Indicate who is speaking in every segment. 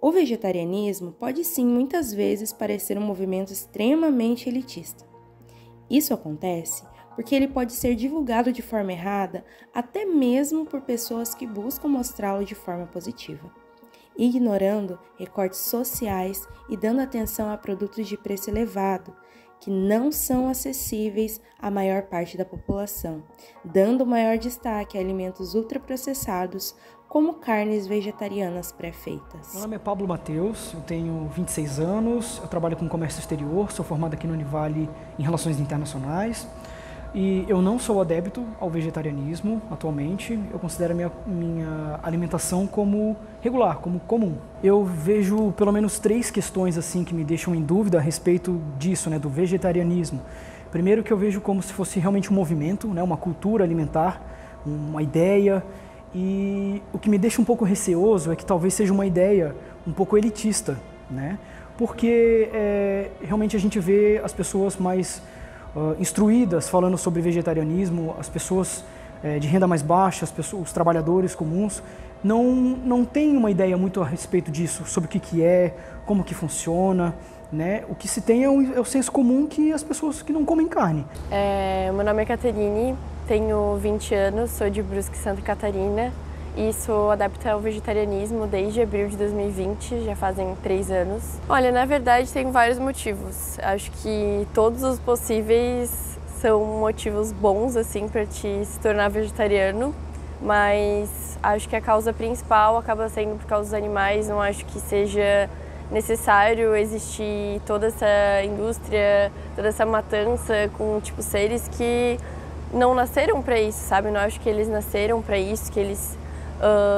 Speaker 1: O vegetarianismo pode sim muitas vezes parecer um movimento extremamente elitista. Isso acontece porque ele pode ser divulgado de forma errada até mesmo por pessoas que buscam mostrá-lo de forma positiva, ignorando recortes sociais e dando atenção a produtos de preço elevado, que não são acessíveis à maior parte da população, dando maior destaque a alimentos ultraprocessados, como carnes vegetarianas pré-feitas.
Speaker 2: Meu nome é Pablo Mateus, eu tenho 26 anos, eu trabalho com comércio exterior, sou formado aqui no Univale em Relações Internacionais e eu não sou adepto ao vegetarianismo atualmente, eu considero a minha alimentação como regular, como comum. Eu vejo pelo menos 3 questões assim que me deixam em dúvida a respeito disso, do vegetarianismo. Primeiro, que eu vejo como se fosse realmente um movimento, uma cultura alimentar, uma ideia. E o que me deixa um pouco receoso é que talvez seja uma ideia um pouco elitista, porque realmente a gente vê as pessoas mais instruídas falando sobre vegetarianismo, as pessoas de renda mais baixa, os trabalhadores comuns, não têm uma ideia muito a respeito disso, sobre o que é, como que funciona. O que se tem é o senso comum que as pessoas que não comem carne.
Speaker 3: Meu nome é Caterine, tenho 20 anos, sou de Brusque, Santa Catarina e sou adepta ao vegetarianismo desde abril de 2020, já fazem 3 anos. Olha, na verdade tem vários motivos, acho que todos os possíveis são motivos bons assim para te se tornar vegetariano, mas acho que a causa principal acaba sendo por causa dos animais, não acho que seja necessário existir toda essa indústria, toda essa matança com seres que não nasceram para isso, sabe? Não acho que eles nasceram para isso, que eles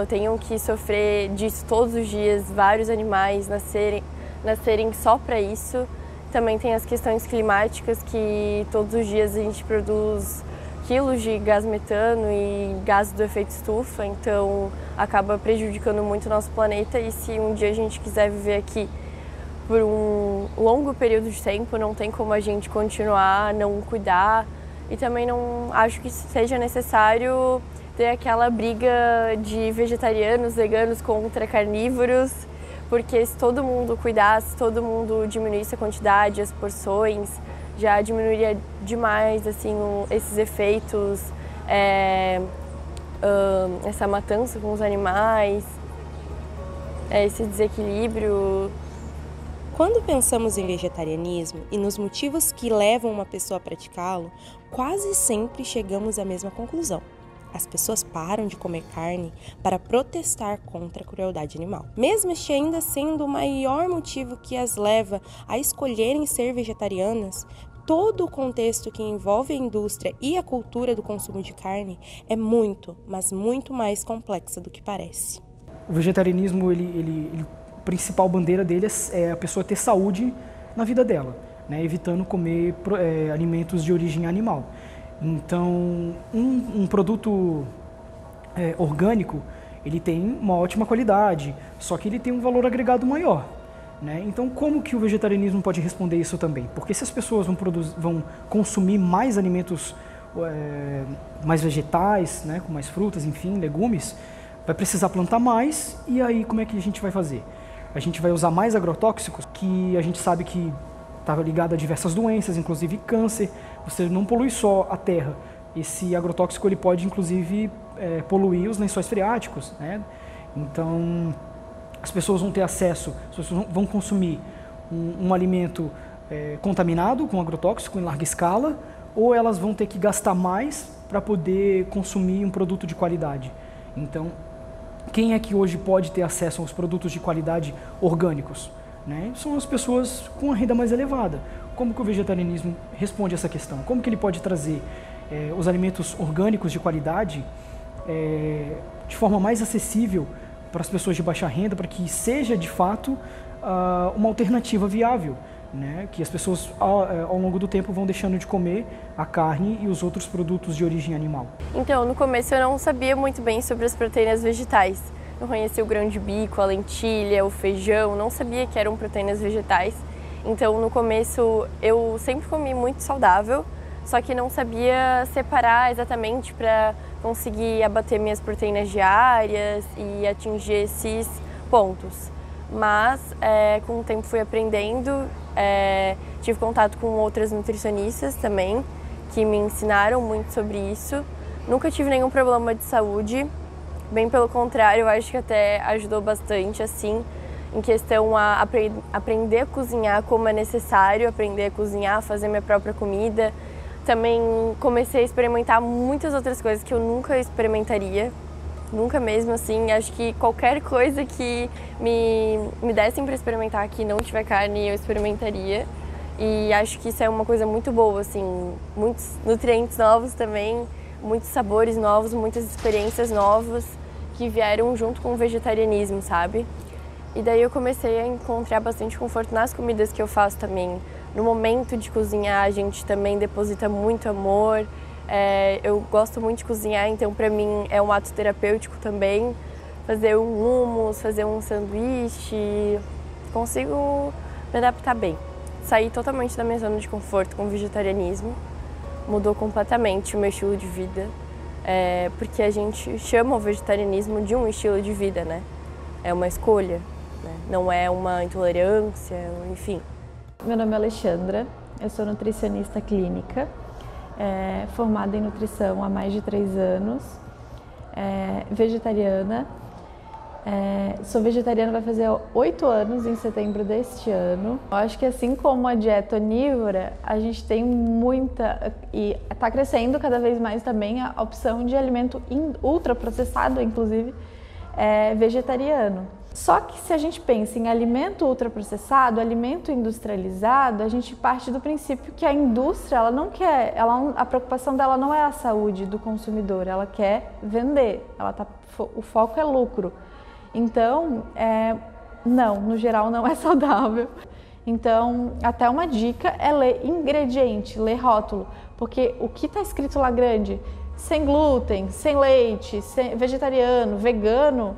Speaker 3: tenham que sofrer disso todos os dias, vários animais nascerem só para isso. Também tem as questões climáticas, que todos os dias a gente produz quilos de gás metano e gases do efeito estufa, então acaba prejudicando muito o nosso planeta, e se um dia a gente quiser viver aqui por um longo período de tempo, não tem como a gente continuar, não cuidar, e também não acho que seja necessário ter aquela briga de vegetarianos, veganos contra carnívoros, porque se todo mundo cuidasse, se todo mundo diminuísse a quantidade, as porções, já diminuiria demais assim, esses efeitos, essa matança com os animais, esse desequilíbrio.
Speaker 1: Quando pensamos em vegetarianismo e nos motivos que levam uma pessoa a praticá-lo, quase sempre chegamos à mesma conclusão. As pessoas param de comer carne para protestar contra a crueldade animal. Mesmo este ainda sendo o maior motivo que as leva a escolherem ser vegetarianas, todo o contexto que envolve a indústria e a cultura do consumo de carne é muito, mas muito mais complexa do que parece.
Speaker 2: O vegetarianismo, a principal bandeira dele é a pessoa ter saúde na vida dela, evitando comer alimentos de origem animal. Então, um produto orgânico, ele tem uma ótima qualidade, só que ele tem um valor agregado maior. Então, como que o vegetarianismo pode responder isso também? Porque se as pessoas vão consumir mais alimentos mais vegetais, com mais frutas, enfim, legumes, vai precisar plantar mais, e aí como é que a gente vai fazer? A gente vai usar mais agrotóxicos, que a gente sabe que está ligado a diversas doenças, inclusive câncer. Você não polui só a terra. Esse agrotóxico ele pode, inclusive, poluir os lençóis freáticos. Então, as pessoas vão ter acesso, as pessoas vão consumir um alimento contaminado com agrotóxico em larga escala, ou elas vão ter que gastar mais para poder consumir um produto de qualidade. Então, quem é que hoje pode ter acesso aos produtos de qualidade orgânicos? São as pessoas com a renda mais elevada. Como que o vegetarianismo responde a essa questão? Como que ele pode trazer os alimentos orgânicos de qualidade de forma mais acessível para as pessoas de baixa renda, para que seja de fato uma alternativa viável, que as pessoas ao longo do tempo vão deixando de comer a carne e os outros produtos de origem animal.
Speaker 3: Então, no começo eu não sabia muito bem sobre as proteínas vegetais. Não conhecia o grão de bico, a lentilha, o feijão, não sabia que eram proteínas vegetais. Então, no começo, eu sempre comi muito saudável, só que não sabia separar exatamente para conseguir abater minhas proteínas diárias e atingir esses pontos. mas com o tempo fui aprendendo, tive contato com outras nutricionistas também, que me ensinaram muito sobre isso. Nunca tive nenhum problema de saúde, bem pelo contrário, eu acho que até ajudou bastante, assim, em questão a aprender a cozinhar como é necessário, aprender a cozinhar, fazer minha própria comida. Também comecei a experimentar muitas outras coisas que eu nunca experimentaria, nunca mesmo, assim. Acho que qualquer coisa que me dessem para experimentar que não tiver carne, eu experimentaria. E acho que isso é uma coisa muito boa, assim, muitos nutrientes novos também, muitos sabores novos, muitas experiências novas que vieram junto com o vegetarianismo, sabe? E daí eu comecei a encontrar bastante conforto nas comidas que eu faço também. No momento de cozinhar, a gente também deposita muito amor. Eu gosto muito de cozinhar, então para mim é um ato terapêutico também. Fazer um hummus, fazer um sanduíche, consigo me adaptar bem. Saí totalmente da minha zona de conforto com o vegetarianismo. Mudou completamente o meu estilo de vida, porque a gente chama o vegetarianismo de um estilo de vida, né? É uma escolha, né? Não é uma intolerância, enfim.
Speaker 4: Meu nome é Alexandra, eu sou nutricionista clínica, formada em nutrição há mais de 3 anos, vegetariana. Sou vegetariana, vai fazer 8 anos em setembro deste ano. Eu acho que assim como a dieta onívora, a gente tem muita, e está crescendo cada vez mais também a opção de alimento ultraprocessado, inclusive, vegetariano. Só que se a gente pensa em alimento ultraprocessado, alimento industrializado, a gente parte do princípio que a indústria, ela não quer, a preocupação dela não é a saúde do consumidor, ela quer vender, o foco é lucro. Então, não, no geral não é saudável. Então, até uma dica é ler ingrediente, ler rótulo, porque o que está escrito lá grande, sem glúten, sem leite, vegetariano, vegano,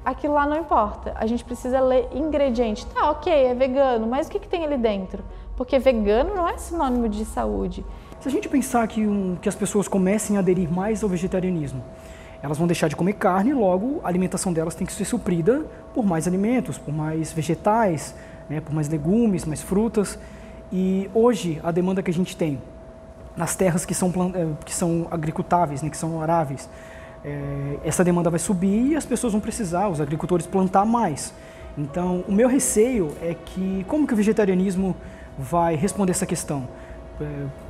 Speaker 4: aquilo lá não importa. A gente precisa ler ingrediente. Tá, ok, é vegano, mas o que tem ali dentro? Porque vegano não é sinônimo de saúde.
Speaker 2: Se a gente pensar que as pessoas comecem a aderir mais ao vegetarianismo, elas vão deixar de comer carne, logo a alimentação delas tem que ser suprida por mais alimentos, por mais vegetais, né, por mais legumes, mais frutas. E hoje a demanda que a gente tem nas terras que são agricultáveis, né, que são aráveis, essa demanda vai subir e as pessoas vão precisar, os agricultores, plantar mais. Então, o meu receio é que, como que o vegetarianismo vai responder essa questão?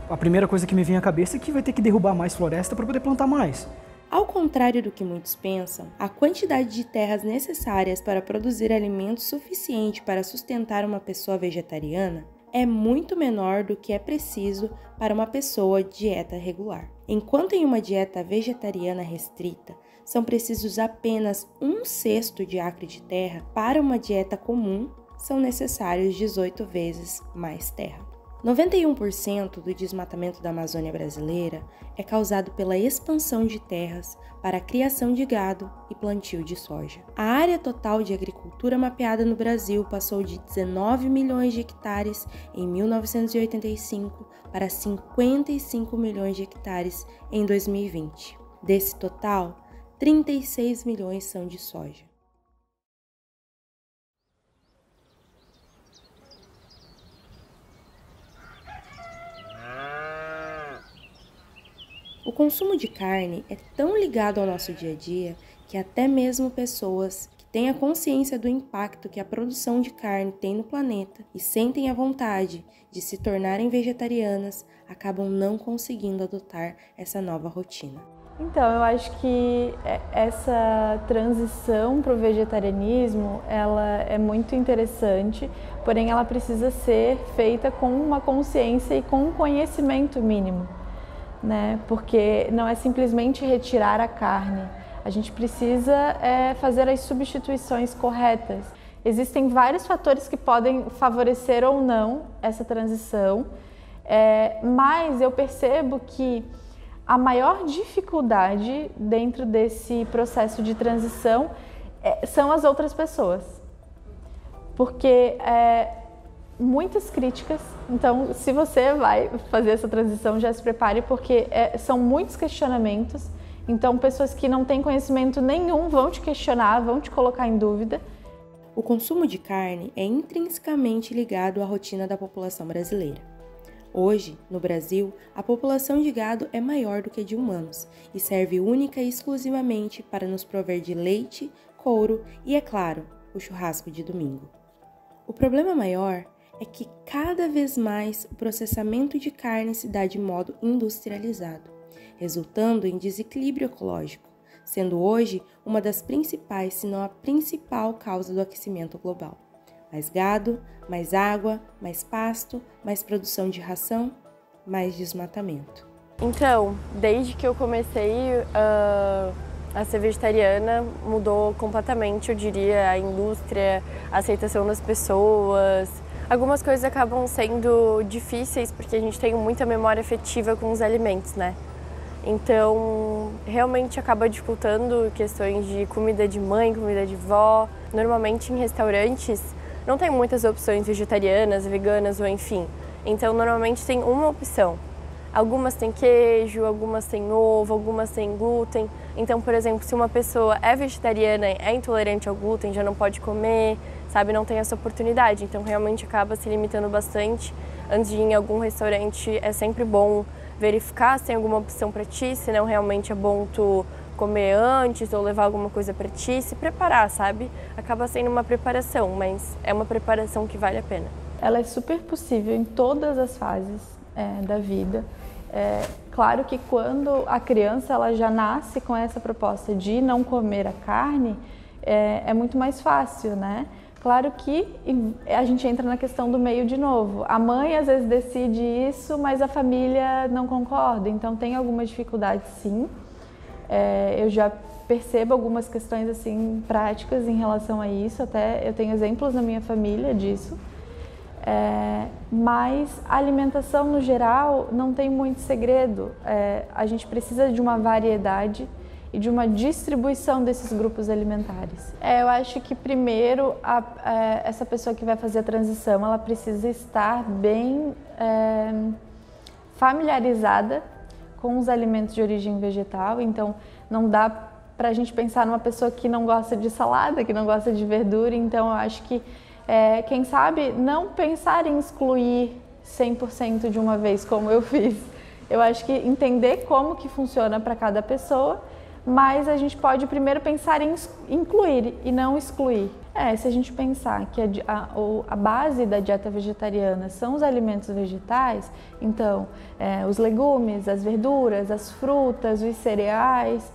Speaker 2: A primeira coisa que me vem à cabeça é que vai ter que derrubar mais floresta para poder plantar mais.
Speaker 1: Ao contrário do que muitos pensam, a quantidade de terras necessárias para produzir alimento suficiente para sustentar uma pessoa vegetariana é muito menor do que é preciso para uma pessoa de dieta regular. Enquanto em uma dieta vegetariana restrita, são precisos apenas 1/6 de acre de terra, para uma dieta comum, são necessários 18 vezes mais terra. 91% do desmatamento da Amazônia brasileira é causado pela expansão de terras para a criação de gado e plantio de soja. A área total de agricultura mapeada no Brasil passou de 19 milhões de hectares em 1985 para 55 milhões de hectares em 2020. Desse total, 36 milhões são de soja. O consumo de carne é tão ligado ao nosso dia a dia que até mesmo pessoas que têm a consciência do impacto que a produção de carne tem no planeta e sentem a vontade de se tornarem vegetarianas acabam não conseguindo adotar essa nova rotina.
Speaker 4: Então, eu acho que essa transição para o vegetarianismo, ela é muito interessante, porém ela precisa ser feita com uma consciência e com um conhecimento mínimo. Né? Porque não é simplesmente retirar a carne, a gente precisa fazer as substituições corretas. Existem vários fatores que podem favorecer ou não essa transição, mas eu percebo que a maior dificuldade dentro desse processo de transição são as outras pessoas, porque muitas críticas. Então, se você vai fazer essa transição, já se prepare, porque são muitos questionamentos. Então, pessoas que não têm conhecimento nenhum vão te questionar, vão te colocar em dúvida.
Speaker 1: O consumo de carne é intrinsecamente ligado à rotina da população brasileira. Hoje, no Brasil, a população de gado é maior do que de humanos e serve única e exclusivamente para nos prover de leite, couro e, é claro, o churrasco de domingo. O problema maior é que cada vez mais o processamento de carne se dá de modo industrializado, resultando em desequilíbrio ecológico, sendo hoje uma das principais, se não a principal causa do aquecimento global. Mais gado, mais água, mais pasto, mais produção de ração, mais desmatamento.
Speaker 3: Então, desde que eu comecei a ser vegetariana, mudou completamente, eu diria, a indústria, a aceitação das pessoas. Algumas coisas acabam sendo difíceis porque a gente tem muita memória afetiva com os alimentos, né? Então, realmente acaba dificultando questões de comida de mãe, comida de vó. Normalmente em restaurantes não tem muitas opções vegetarianas, veganas ou enfim. Então, normalmente tem uma opção. Algumas têm queijo, algumas têm ovo, algumas têm glúten. Então, por exemplo, se uma pessoa é vegetariana, é intolerante ao glúten, já não pode comer, sabe, não tem essa oportunidade. Então, realmente acaba se limitando bastante. Antes de ir em algum restaurante, é sempre bom verificar se tem alguma opção para ti, se não realmente é bom tu comer antes ou levar alguma coisa para ti, se preparar, sabe? Acaba sendo uma preparação, mas é uma preparação que vale a pena.
Speaker 4: Ela é super possível em todas as fases da vida. Claro que quando a criança ela já nasce com essa proposta de não comer a carne, é muito mais fácil, né? Claro que a gente entra na questão do meio de novo. A mãe às vezes decide isso, mas a família não concorda, então tem alguma dificuldade sim. Eu já percebo algumas questões assim práticas em relação a isso, até eu tenho exemplos na minha família disso. Mas a alimentação no geral não tem muito segredo. A gente precisa de uma variedade e de uma distribuição desses grupos alimentares. Eu acho que primeiro essa pessoa que vai fazer a transição, ela precisa estar bem familiarizada com os alimentos de origem vegetal, então não dá para a gente pensar numa pessoa que não gosta de salada, que não gosta de verdura, então eu acho que quem sabe não pensar em excluir 100% de uma vez, como eu fiz. Eu acho que entender como que funciona para cada pessoa, mas a gente pode primeiro pensar em incluir e não excluir. Se a gente pensar que a base da dieta vegetariana são os alimentos vegetais, então os legumes, as verduras, as frutas, os cereais,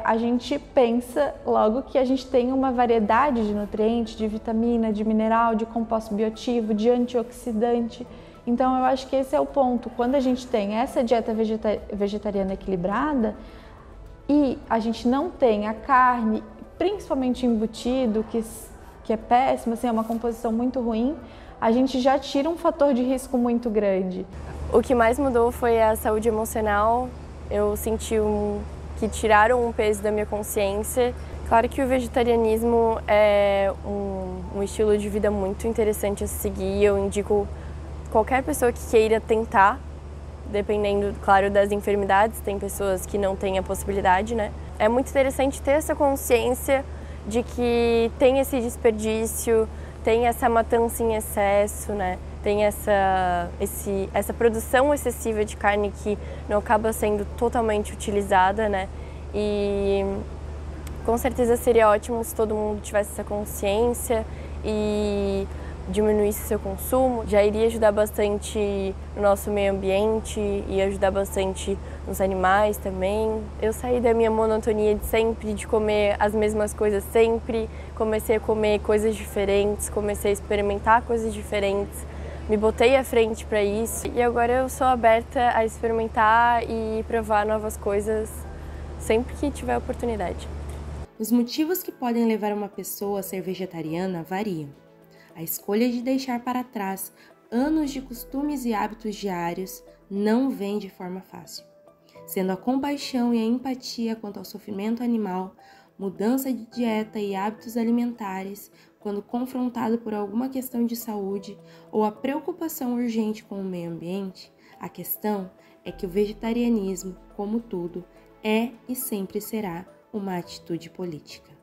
Speaker 4: a gente pensa logo que a gente tem uma variedade de nutrientes, de vitamina, de mineral, de composto bioativo, de antioxidante. Então eu acho que esse é o ponto. Quando a gente tem essa dieta vegetariana equilibrada e a gente não tem a carne, principalmente embutido, que é péssimo, assim, é uma composição muito ruim, a gente já tira um fator de risco muito grande.
Speaker 3: O que mais mudou foi a saúde emocional. Eu senti que tiraram um peso da minha consciência. Claro que o vegetarianismo é um estilo de vida muito interessante a seguir. Eu indico qualquer pessoa que queira tentar, dependendo, claro, das enfermidades. Tem pessoas que não têm a possibilidade, né? É muito interessante ter essa consciência de que tem esse desperdício, tem essa matança em excesso, né? Tem essa produção excessiva de carne que não acaba sendo totalmente utilizada, né? E com certeza seria ótimo se todo mundo tivesse essa consciência e diminuísse seu consumo. Já iria ajudar bastante no nosso meio ambiente e ajudar bastante nos animais também. Eu saí da minha monotonia de sempre, de comer as mesmas coisas sempre. Comecei a comer coisas diferentes, comecei a experimentar coisas diferentes. Me botei à frente para isso e agora eu sou aberta a experimentar e provar novas coisas sempre que tiver oportunidade.
Speaker 1: Os motivos que podem levar uma pessoa a ser vegetariana variam. A escolha de deixar para trás anos de costumes e hábitos diários não vem de forma fácil, sendo a compaixão e a empatia quanto ao sofrimento animal, mudança de dieta e hábitos alimentares quando confrontado por alguma questão de saúde ou a preocupação urgente com o meio ambiente. A questão é que o vegetarianismo, como tudo, é e sempre será uma atitude política.